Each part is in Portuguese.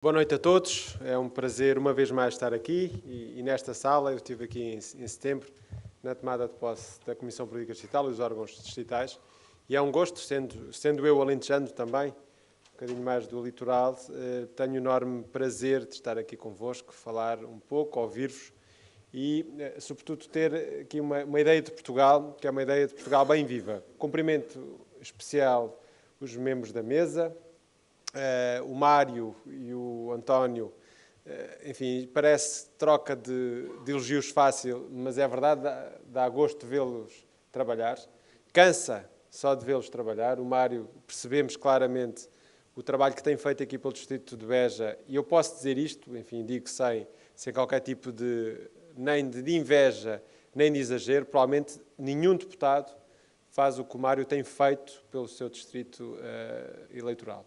Boa noite a todos, é um prazer uma vez mais estar aqui e nesta sala. Eu estive aqui em setembro na tomada de posse da Comissão Política Distrital e dos órgãos distritais e é um gosto, sendo eu alentejano também, um bocadinho mais do litoral, tenho enorme prazer de estar aqui convosco, falar um pouco, ouvir-vos e, sobretudo, ter aqui uma ideia de Portugal, que é uma ideia de Portugal bem viva. Cumprimento especial os membros da mesa, o Mário e o António, enfim, parece troca de elogios fácil, mas é verdade, dá gosto de vê-los trabalhar. Cansa só de vê-los trabalhar. O Mário, percebemos claramente o trabalho que tem feito aqui pelo Distrito de Beja, e eu posso dizer isto, enfim, digo sem qualquer tipo nem de inveja, nem de exagero. Provavelmente nenhum deputado faz o que o Mário tem feito pelo seu distrito eleitoral.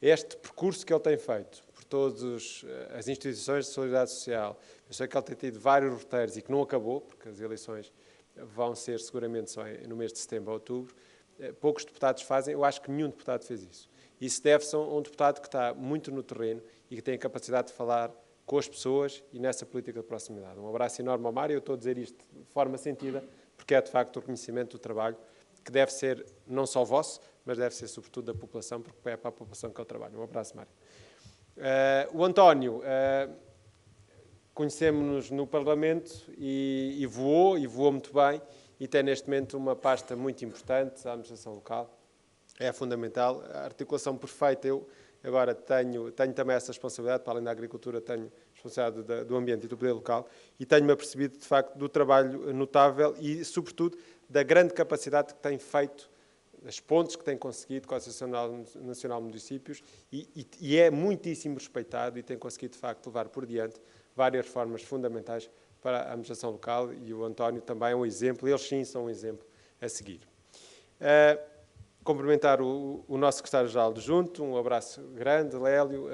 Este percurso que ele tem feito por todas as instituições de solidariedade social, eu sei que ele tem tido vários roteiros e que não acabou, porque as eleições vão ser seguramente só no mês de setembro ou outubro, poucos deputados fazem. Eu acho que nenhum deputado fez isso. Isso deve-se a um deputado que está muito no terreno e que tem a capacidade de falar com as pessoas e nessa política de proximidade. Um abraço enorme ao Mário. Eu estou a dizer isto de forma sentida, porque é de facto o reconhecimento do trabalho que deve ser não só vosso, mas deve ser sobretudo da população, porque é para a população que ele trabalha. Um abraço, Mário. O António, conhecemos-nos no Parlamento e voou muito bem, e tem neste momento uma pasta muito importante, a administração local. É fundamental, a articulação perfeita. Eu agora tenho também essa responsabilidade, para além da agricultura, tenho responsabilidade do ambiente e do poder local, e tenho-me apercebido, de facto, do trabalho notável e, sobretudo, da grande capacidade que tem feito, das pontes que tem conseguido com a Associação Nacional de Municípios, e é muitíssimo respeitado e tem conseguido, de facto, levar por diante várias reformas fundamentais para a administração local, e o António também é um exemplo, eles sim são um exemplo a seguir. Cumprimentar o nosso secretário-geral adjunto, um abraço grande, Lélio,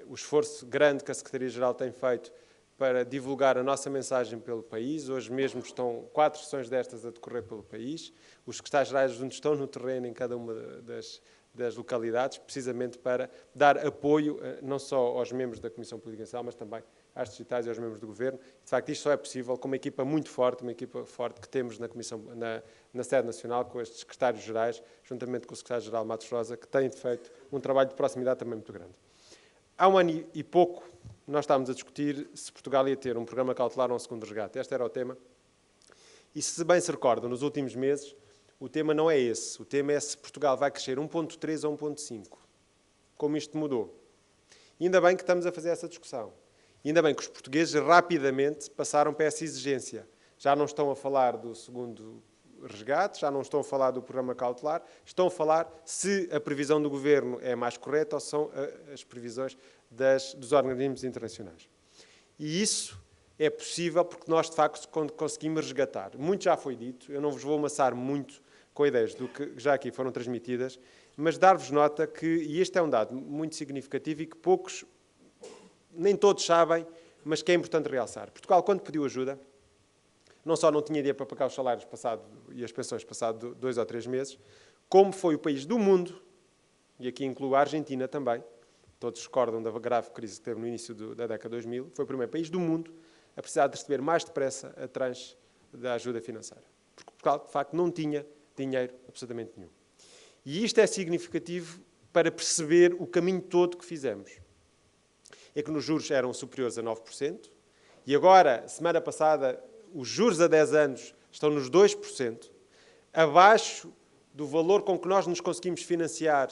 o esforço grande que a Secretaria-Geral tem feito para divulgar a nossa mensagem pelo país. Hoje mesmo estão 4 sessões destas a decorrer pelo país. Os secretários-gerais adjuntos estão no terreno em cada uma das localidades, precisamente para dar apoio não só aos membros da Comissão Política Nacional, mas também às distritais e aos membros do Governo. De facto, isto só é possível com uma equipa muito forte, uma equipa forte que temos na sede nacional, com estes secretários-gerais, juntamente com o secretário-geral Matos Rosa, que têm feito um trabalho de proximidade também muito grande. Há um ano e pouco, nós estávamos a discutir se Portugal ia ter um programa cautelar ou um segundo resgate. Este era o tema. E se bem se recordam, nos últimos meses, o tema não é esse. O tema é se Portugal vai crescer 1,3 ou 1,5. Como isto mudou. E ainda bem que estamos a fazer essa discussão. E ainda bem que os portugueses rapidamente passaram para essa exigência. Já não estão a falar do segundo resgate, já não estão a falar do programa cautelar, estão a falar se a previsão do Governo é mais correta ou são as previsões dos organismos internacionais. E isso é possível porque nós, de facto, conseguimos resgatar. Muito já foi dito, eu não vos vou amassar muito com ideias do que já aqui foram transmitidas, mas dar-vos nota que, e este é um dado muito significativo e que poucos, nem todos sabem, mas que é importante realçar. Portugal, quando pediu ajuda, não só não tinha dinheiro para pagar os salários e as pensões passado 2 ou 3 meses, como foi o país do mundo, e aqui incluo a Argentina também, todos recordam da grave crise que teve no início da década de 2000, foi o primeiro país do mundo a precisar de receber mais depressa a tranche da ajuda financeira. Porque Portugal, de facto, não tinha dinheiro absolutamente nenhum. E isto é significativo para perceber o caminho todo que fizemos. É que nos juros eram superiores a 9%, e agora, semana passada, os juros a 10 anos estão nos 2%, abaixo do valor com que nós nos conseguimos financiar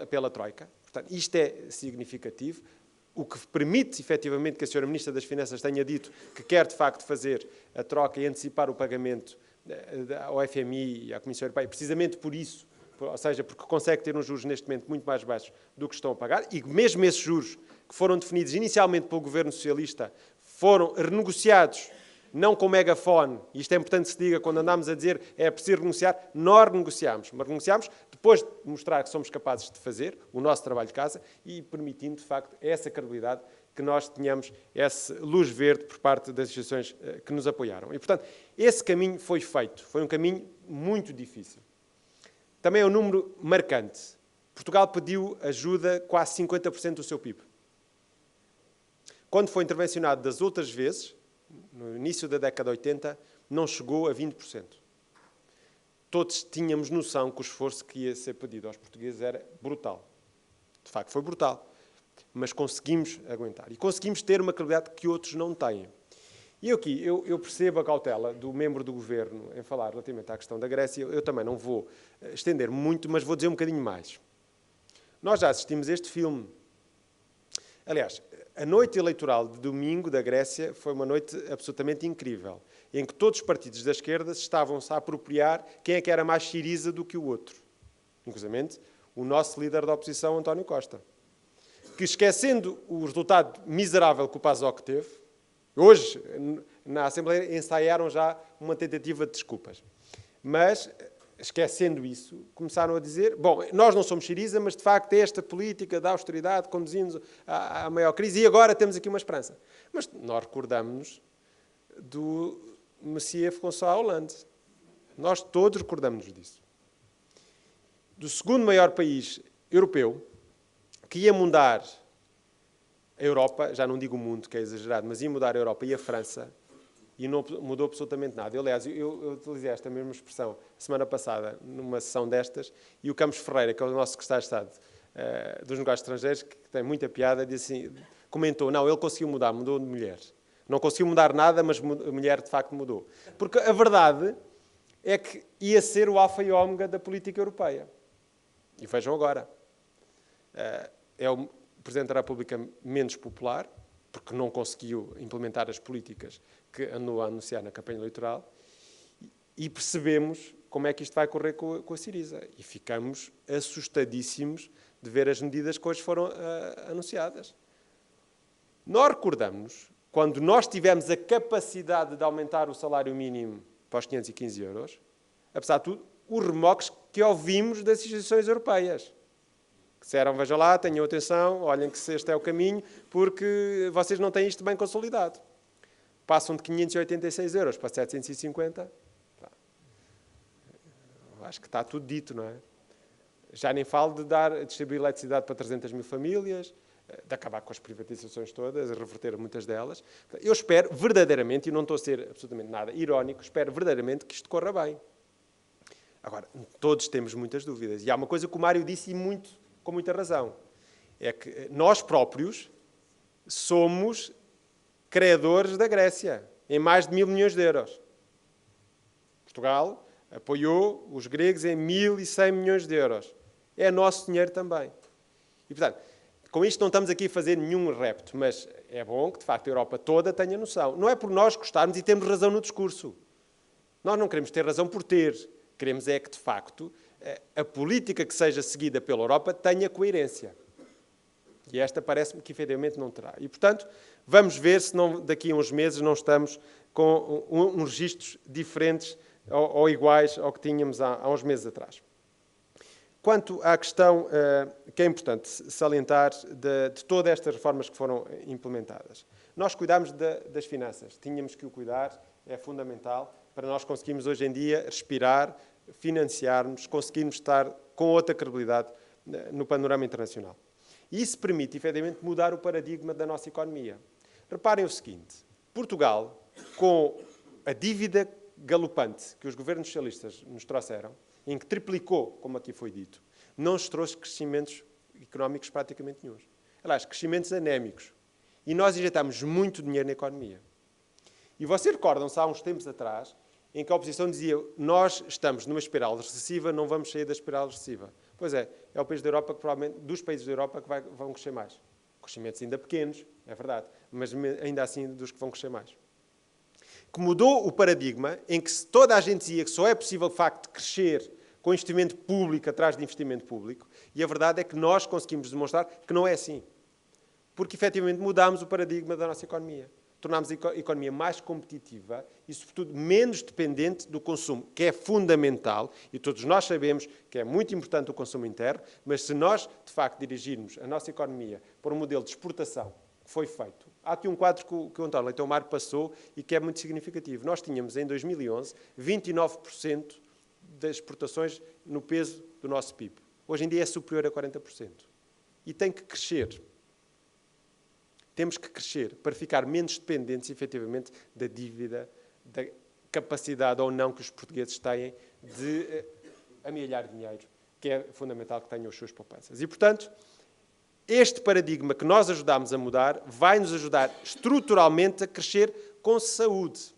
pela Troika. Portanto, isto é significativo, o que permite, efetivamente, que a Sra. Ministra das Finanças tenha dito que quer, de facto, fazer a troca e antecipar o pagamento ao FMI e à Comissão Europeia, precisamente por isso, ou seja, porque consegue ter uns juros neste momento muito mais baixos do que estão a pagar, e mesmo esses juros que foram definidos inicialmente pelo Governo Socialista foram renegociados, não com megafone, e isto é importante que se diga quando andamos a dizer é preciso renegociar, nós renegociámos, mas renegociámos depois de mostrar que somos capazes de fazer o nosso trabalho de casa e permitindo, de facto, essa credibilidade, que nós tenhamos essa luz verde por parte das instituições que nos apoiaram. E, portanto, esse caminho foi feito, foi um caminho muito difícil. Também é um número marcante. Portugal pediu ajuda quase 50% do seu PIB. Quando foi intervencionado das outras vezes, no início da década de 80, não chegou a 20%. Todos tínhamos noção que o esforço que ia ser pedido aos portugueses era brutal. De facto, foi brutal. Mas conseguimos aguentar. E conseguimos ter uma credibilidade que outros não têm. E eu percebo a cautela do membro do governo em falar relativamente à questão da Grécia. Eu também não vou estender muito, mas vou dizer um bocadinho mais. Nós já assistimos a este filme. Aliás, a noite eleitoral de domingo da Grécia foi uma noite absolutamente incrível, em que todos os partidos da esquerda estavam-se a apropriar quem é que era mais Syriza do que o outro. Inclusivamente, o nosso líder da oposição, António Costa, que, esquecendo o resultado miserável que o PASOK teve, hoje, na Assembleia, ensaiaram já uma tentativa de desculpas. Mas, esquecendo isso, começaram a dizer, bom, nós não somos Syriza, mas de facto é esta política da austeridade conduzindo-nos à maior crise e agora temos aqui uma esperança. Mas nós recordamos-nos do Monsieur François Hollande. Nós todos recordamos-nos disso. Do segundo maior país europeu, que ia mudar a Europa, já não digo o mundo, que é exagerado, mas ia mudar a Europa e a França, e não mudou absolutamente nada. Aliás, eu utilizei esta mesma expressão semana passada, numa sessão destas, e o Campos Ferreira, que é o nosso secretário de Estado dos Negócios Estrangeiros, que tem muita piada, disse assim, comentou, não, ele conseguiu mudar, mudou de mulher. Não conseguiu mudar nada, mas a mulher de facto mudou. Porque a verdade é que ia ser o alfa e ômega da política europeia. E vejam agora. É o Presidente da República menos popular, porque não conseguiu implementar as políticas que andou a anunciar na campanha eleitoral, e percebemos como é que isto vai correr com a Syriza. E ficamos assustadíssimos de ver as medidas que hoje foram anunciadas. Nós recordamos, quando nós tivemos a capacidade de aumentar o salário mínimo para os 515 euros, apesar de tudo, os remoques que ouvimos das instituições europeias. Disseram, vejam lá, tenham atenção, olhem que este é o caminho, porque vocês não têm isto bem consolidado. Passam de 586 euros para 750. Acho que está tudo dito, não é? Já nem falo de distribuir eletricidade para 300 mil famílias, de acabar com as privatizações todas, reverter muitas delas. Eu espero verdadeiramente, e não estou a ser absolutamente nada irónico, espero verdadeiramente que isto corra bem. Agora, todos temos muitas dúvidas. E há uma coisa que o Mário disse com muita razão. É que nós próprios somos credores da Grécia, em mais de 1.000 milhões de euros. Portugal apoiou os gregos em 1.100 milhões de euros. É nosso dinheiro também. E, portanto, com isto não estamos aqui a fazer nenhum repto, mas é bom que, de facto, a Europa toda tenha noção. Não é por nós gostarmos e termos razão no discurso. Nós não queremos ter razão por ter. Queremos é que, de facto, a política que seja seguida pela Europa tenha coerência. E esta parece-me que, efetivamente, não terá. E, portanto, vamos ver se daqui a uns meses não estamos com uns registros diferentes ou iguais ao que tínhamos há uns meses atrás. Quanto à questão que é importante salientar de todas estas reformas que foram implementadas. Nós cuidámos das finanças. Tínhamos que o cuidar, é fundamental para nós conseguirmos hoje em dia respirar, financiarmos, conseguirmos estar com outra credibilidade no panorama internacional. E isso permite, efetivamente, mudar o paradigma da nossa economia. Reparem o seguinte, Portugal, com a dívida galopante que os governos socialistas nos trouxeram, em que triplicou, como aqui foi dito, não nos trouxe crescimentos económicos praticamente nenhuns. Aliás, crescimentos anémicos. E nós injetámos muito dinheiro na economia. E vocês recordam-se, há uns tempos atrás, em que a oposição dizia nós estamos numa espiral recessiva, não vamos sair da espiral recessiva. Pois é o país da Europa que provavelmente, dos países da Europa que vão crescer mais. Crescimentos ainda pequenos, é verdade, mas ainda assim dos que vão crescer mais. Que mudou o paradigma em que toda a gente dizia que só é possível, de facto, crescer com investimento público atrás de investimento público, e a verdade é que nós conseguimos demonstrar que não é assim. Porque, efetivamente, mudámos o paradigma da nossa economia. Tornámos a economia mais competitiva e, sobretudo, menos dependente do consumo, que é fundamental, e todos nós sabemos que é muito importante o consumo interno, mas se nós, de facto, dirigirmos a nossa economia para um modelo de exportação que foi feito. Há aqui um quadro que o António Leitão Mar passou e que é muito significativo. Nós tínhamos, em 2011, 29% das exportações no peso do nosso PIB. Hoje em dia é superior a 40%. E tem que crescer. Temos que crescer para ficar menos dependentes, efetivamente, da dívida, da capacidade ou não que os portugueses têm de amealhar dinheiro, que é fundamental que tenham as suas poupanças. E, portanto, este paradigma que nós ajudámos a mudar vai nos ajudar estruturalmente a crescer com saúde.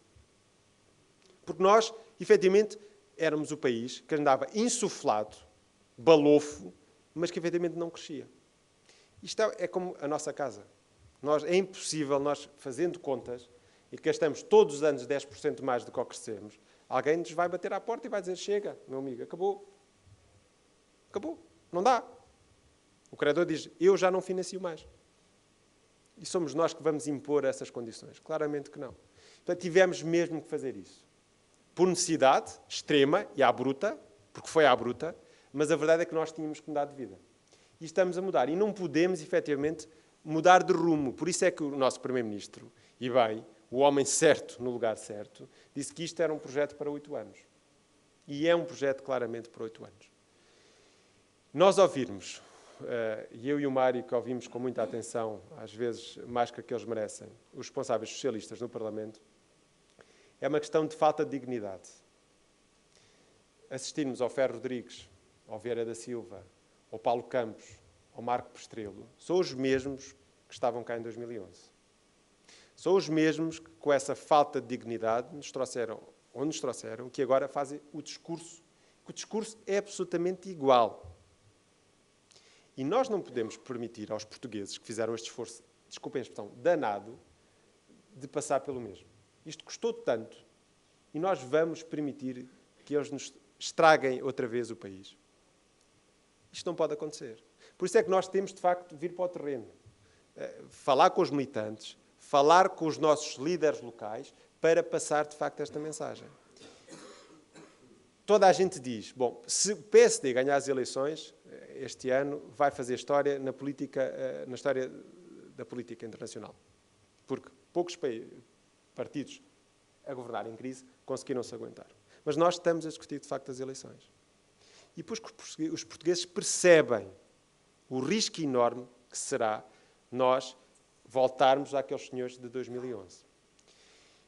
Porque nós, efetivamente, éramos o país que andava insuflado, balofo, mas que efetivamente não crescia. Isto é como a nossa casa. É impossível nós, fazendo contas, e gastamos todos os anos 10% mais do que crescemos, alguém nos vai bater à porta e vai dizer: chega, meu amigo, acabou. Acabou. Não dá. O credor diz: eu já não financio mais. E somos nós que vamos impor essas condições? Claramente que não. Portanto, tivemos mesmo que fazer isso. Por necessidade extrema e à bruta, porque foi à bruta, mas a verdade é que nós tínhamos que mudar de vida. E estamos a mudar. E não podemos, efetivamente, mudar de rumo. Por isso é que o nosso Primeiro-Ministro, e bem, o homem certo no lugar certo, disse que isto era um projeto para 8 anos. E é um projeto claramente para 8 anos. Nós ouvirmos, e eu e o Mário, que ouvimos com muita atenção, às vezes mais que aqueles merecem, os responsáveis socialistas no Parlamento, é uma questão de falta de dignidade. Assistirmos ao Ferro Rodrigues, ao Vieira da Silva, ao Paulo Campos, ao Marco Pestrelo, são os mesmos que estavam cá em 2011. São os mesmos que, com essa falta de dignidade, nos trouxeram, que agora fazem o discurso, que o discurso é absolutamente igual. E nós não podemos permitir aos portugueses que fizeram este esforço, desculpem a expressão, danado, de passar pelo mesmo. Isto custou tanto e nós vamos permitir que eles nos estraguem outra vez o país. Isto não pode acontecer. Por isso é que nós temos, de facto, de vir para o terreno. Falar com os militantes, falar com os nossos líderes locais para passar, de facto, esta mensagem. Toda a gente diz, bom, se o PSD ganhar as eleições este ano, vai fazer história na história da política internacional. Porque poucos partidos a governar em crise conseguiram se aguentar. Mas nós estamos a discutir, de facto, as eleições. E depois que os portugueses percebem o risco enorme que será nós voltarmos àqueles senhores de 2011.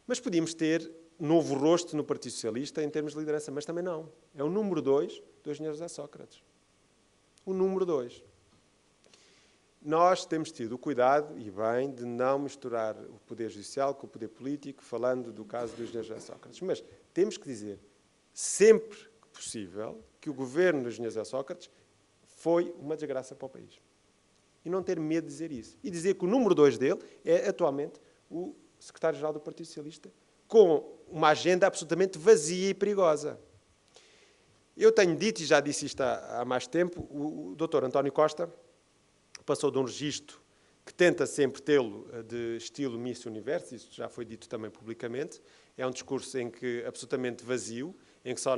Mas podíamos ter novo rosto no Partido Socialista em termos de liderança, mas também não. É o número 2 do engenheiro José Sócrates. O número 2. Nós temos tido o cuidado, e bem, de não misturar o poder judicial com o poder político, falando do caso do engenheiro José Sócrates. Mas temos que dizer, sempre que possível, que o governo do engenheiro José Sócrates foi uma desgraça para o país. E não ter medo de dizer isso. E dizer que o número 2 dele é, atualmente, o secretário-geral do Partido Socialista, com uma agenda absolutamente vazia e perigosa. Eu tenho dito, e já disse isto há mais tempo, o Dr. António Costa passou de um registro que tenta sempre tê-lo de estilo Miss Universo, isso já foi dito também publicamente, é um discurso absolutamente vazio, em que só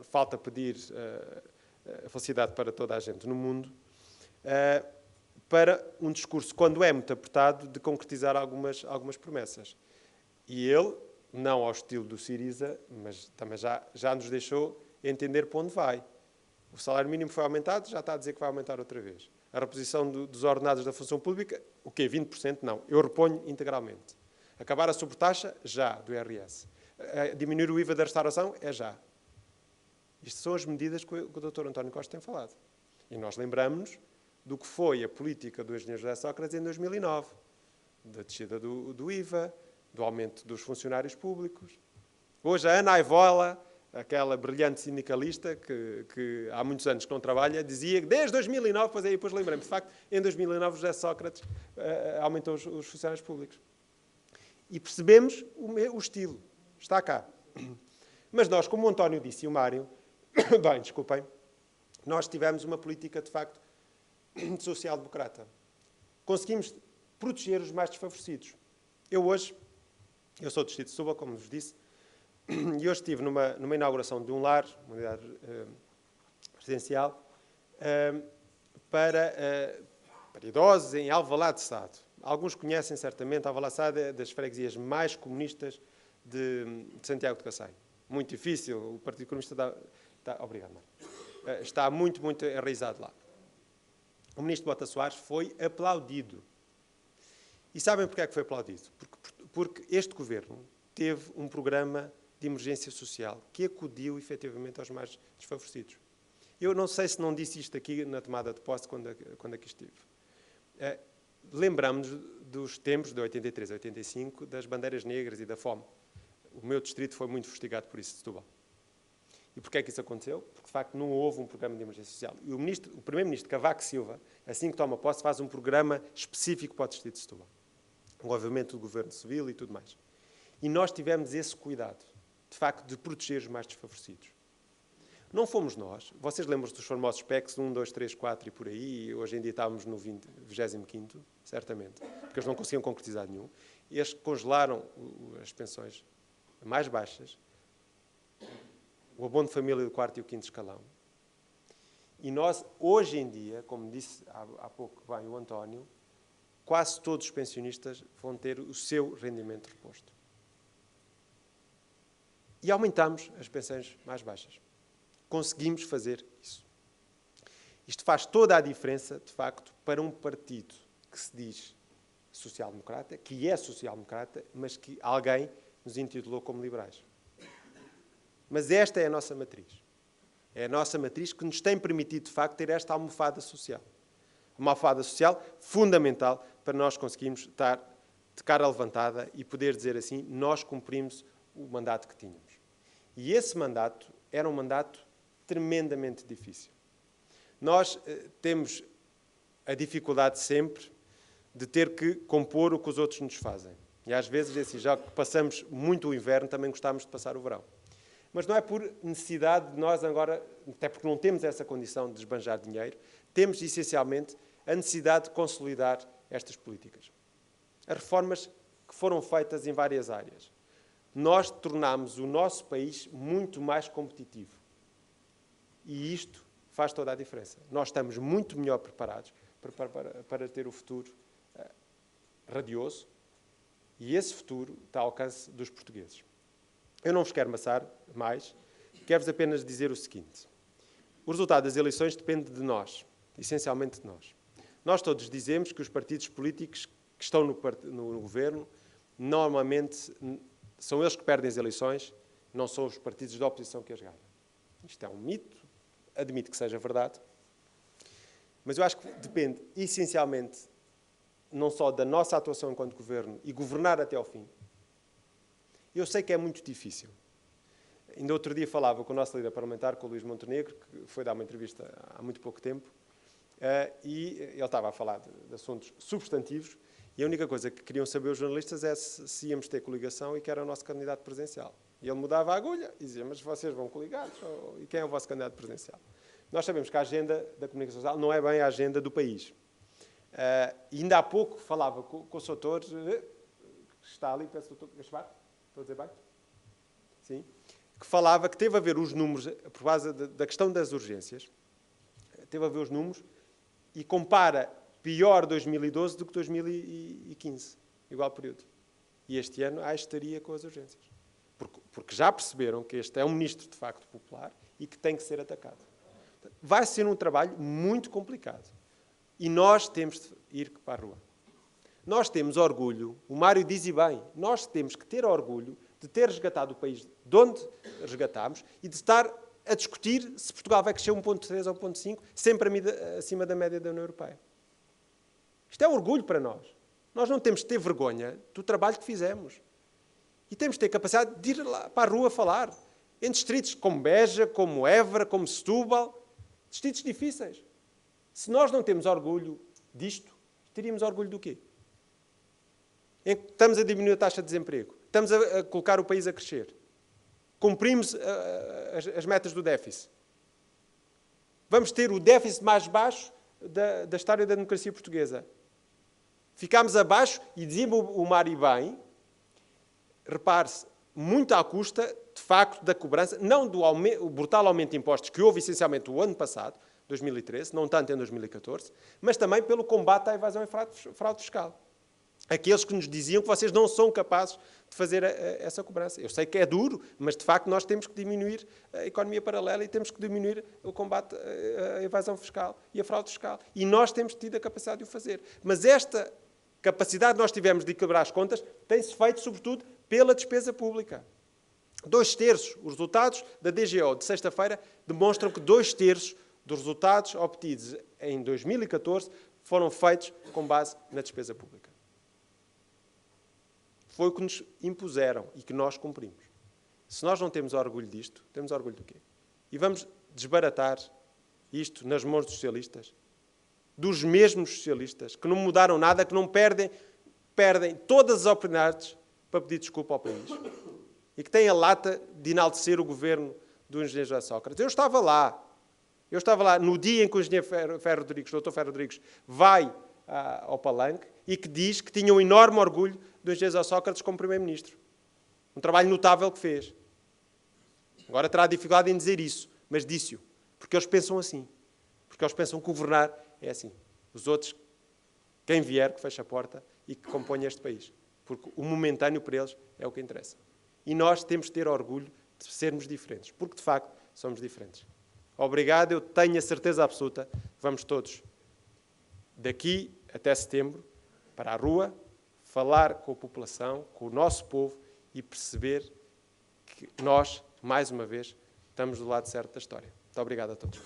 falta pedir a felicidade para toda a gente no mundo, para um discurso, quando é muito apertado, de concretizar algumas promessas. E ele, não ao estilo do Syriza, mas também já nos deixou entender para onde vai. O salário mínimo foi aumentado, já está a dizer que vai aumentar outra vez. A reposição dos ordenados da função pública, o quê? 20%? Não. Eu reponho integralmente. Acabar a sobretaxa? Já, do IRS. Diminuir o IVA da restauração? É já. Isto são as medidas que o Dr. António Costa tem falado. E nós lembramos-nos do que foi a política do engenheiro José Sócrates em 2009. Da descida do IVA, do aumento dos funcionários públicos. Hoje a Ana Aivola, aquela brilhante sindicalista que há muitos anos que não trabalha, dizia que desde 2009, pois aí depois lembrei-me, de facto, em 2009 José Sócrates aumentou os funcionários públicos. E percebemos o estilo. Está cá. Mas nós, como o António disse e o Mário, bem, desculpem, nós tivemos uma política, de facto, social-democrata. Conseguimos proteger os mais desfavorecidos. Eu sou do distrito de Setúbal, como vos disse, e hoje estive numa inauguração de um lar, uma unidade residencial, para idosos em Alvalade Sado. Alguns conhecem certamente, Alvalade Sado é das freguesias mais comunistas de Santiago de Cacém. Muito difícil, o Partido Comunista obrigado, Mário. Está muito, muito enraizado lá. O ministro Bota Soares foi aplaudido. E sabem porque é que foi aplaudido? Porque este governo teve um programa de emergência social que acudiu efetivamente aos mais desfavorecidos. Eu não sei se não disse isto aqui na tomada de posse quando aqui estive. Lembramos-nos dos tempos de 83 a 85, das bandeiras negras e da fome. O meu distrito foi muito fustigado por isso, de Setúbal. E porquê é que isso aconteceu? Porque, de facto, não houve um programa de emergência social. E o primeiro-ministro Cavaco Silva, assim que toma posse, faz um programa específico para o distrito de Setúbal. Obviamente, do governo civil e tudo mais. E nós tivemos esse cuidado, de facto, de proteger os mais desfavorecidos. Não fomos nós. Vocês lembram-se dos famosos PECs 1, 2, 3, 4 e por aí, e hoje em dia estávamos no 25º, certamente, porque eles não conseguiam concretizar nenhum. Eles congelaram as pensões mais baixas, o abono de família do 4º e o 5º escalão. E nós, hoje em dia, como disse há pouco bem o António, quase todos os pensionistas vão ter o seu rendimento reposto. E aumentamos as pensões mais baixas. Conseguimos fazer isso. Isto faz toda a diferença, de facto, para um partido que se diz social-democrata, que é social-democrata, mas que alguém nos intitulou como liberais. Mas esta é a nossa matriz. É a nossa matriz que nos tem permitido, de facto, ter esta almofada social. Uma almofada social fundamental para nós conseguirmos estar de cara levantada e poder dizer assim, nós cumprimos o mandato que tínhamos. E esse mandato era um mandato tremendamente difícil. Nós temos a dificuldade sempre de ter que compor o que os outros nos fazem. E às vezes, assim, já que passamos muito o inverno, também gostamos de passar o verão. Mas não é por necessidade de nós agora, até porque não temos essa condição de esbanjar dinheiro, temos essencialmente a necessidade de consolidar estas políticas. As reformas que foram feitas em várias áreas. Nós tornámos o nosso país muito mais competitivo. E isto faz toda a diferença. Nós estamos muito melhor preparados para ter o futuro radioso e esse futuro está ao alcance dos portugueses. Eu não vos quero amassar mais, quero-vos apenas dizer o seguinte. O resultado das eleições depende de nós, essencialmente de nós. Nós todos dizemos que os partidos políticos que estão no governo, normalmente são eles que perdem as eleições, não são os partidos da oposição que as ganham. Isto é um mito, admito que seja verdade, mas eu acho que depende essencialmente não só da nossa atuação enquanto governo e governar até ao fim. Eu sei que é muito difícil. Ainda outro dia falava com o nosso líder parlamentar, com o Luís Montenegro, que foi dar uma entrevista há muito pouco tempo, e ele estava a falar de assuntos substantivos, e a única coisa que queriam saber os jornalistas é se íamos ter coligação e que era o nosso candidato presidencial. E ele mudava a agulha e dizia, mas vocês vão coligados? E quem é o vosso candidato presidencial? Nós sabemos que a agenda da comunicação social não é bem a agenda do país. E ainda há pouco falava com o Sr. Torres, que está ali, peço Dr. Gaspar, estou a dizer bem? Sim. Que falava que teve a ver os números, por base da questão das urgências, teve a ver os números e compara pior 2012 do que 2015, igual período. E este ano há histeria com as urgências. Porque já perceberam que este é um ministro, de facto, popular e que tem que ser atacado. Vai ser um trabalho muito complicado. E nós temos de ir para a rua. Nós temos orgulho, o Mário diz e bem, nós temos que ter orgulho de ter resgatado o país de onde resgatámos e de estar a discutir se Portugal vai crescer 1,3 ou 1,5, sempre acima da média da União Europeia. Isto é um orgulho para nós. Nós não temos de ter vergonha do trabalho que fizemos. E temos de ter capacidade de ir lá para a rua falar. Em distritos como Beja, como Évora, como Setúbal, distritos difíceis. Se nós não temos orgulho disto, teríamos orgulho do quê? Estamos a diminuir a taxa de desemprego. Estamos a colocar o país a crescer. Cumprimos as metas do déficit. Vamos ter o déficit mais baixo da história da democracia portuguesa. Ficámos abaixo e dizia-me o Mário bem, repare-se, muito à custa, de facto, da cobrança, não do o brutal aumento de impostos que houve essencialmente o ano passado, 2013, não tanto em 2014, mas também pelo combate à evasão e fraude fiscal. Aqueles que nos diziam que vocês não são capazes de fazer essa cobrança. Eu sei que é duro, mas de facto nós temos que diminuir a economia paralela e temos que diminuir o combate à evasão fiscal e à fraude fiscal. E nós temos tido a capacidade de o fazer. Mas esta capacidade que nós tivemos de equilibrar as contas tem-se feito, sobretudo, pela despesa pública. 2/3, os resultados da DGO de sexta-feira demonstram que 2/3 dos resultados obtidos em 2014 foram feitos com base na despesa pública. Foi o que nos impuseram e que nós cumprimos. Se nós não temos orgulho disto, temos orgulho do quê? E vamos desbaratar isto nas mãos dos socialistas? Dos mesmos socialistas, que não mudaram nada, que não perdem todas as oportunidades para pedir desculpa ao país. E que têm a lata de enaltecer o governo do engenheiro José Sócrates. Eu estava lá no dia em que o engenheiro Ferro Rodrigues, o Dr. Ferro Rodrigues, vai ao Palanque e que diz que tinha um enorme orgulho do engenheiro José Sócrates como primeiro-ministro. Um trabalho notável que fez. Agora terá dificuldade em dizer isso, mas disse-o. Porque eles pensam assim. Porque eles pensam que governar é assim. Os outros, quem vier, que feche a porta e que compõe este país. Porque o momentâneo para eles é o que interessa. E nós temos de ter orgulho de sermos diferentes. Porque, de facto, somos diferentes. Obrigado, eu tenho a certeza absoluta. Vamos todos, daqui até setembro, para a rua, falar com a população, com o nosso povo e perceber que nós, mais uma vez, estamos do lado certo da história. Muito obrigado a todos.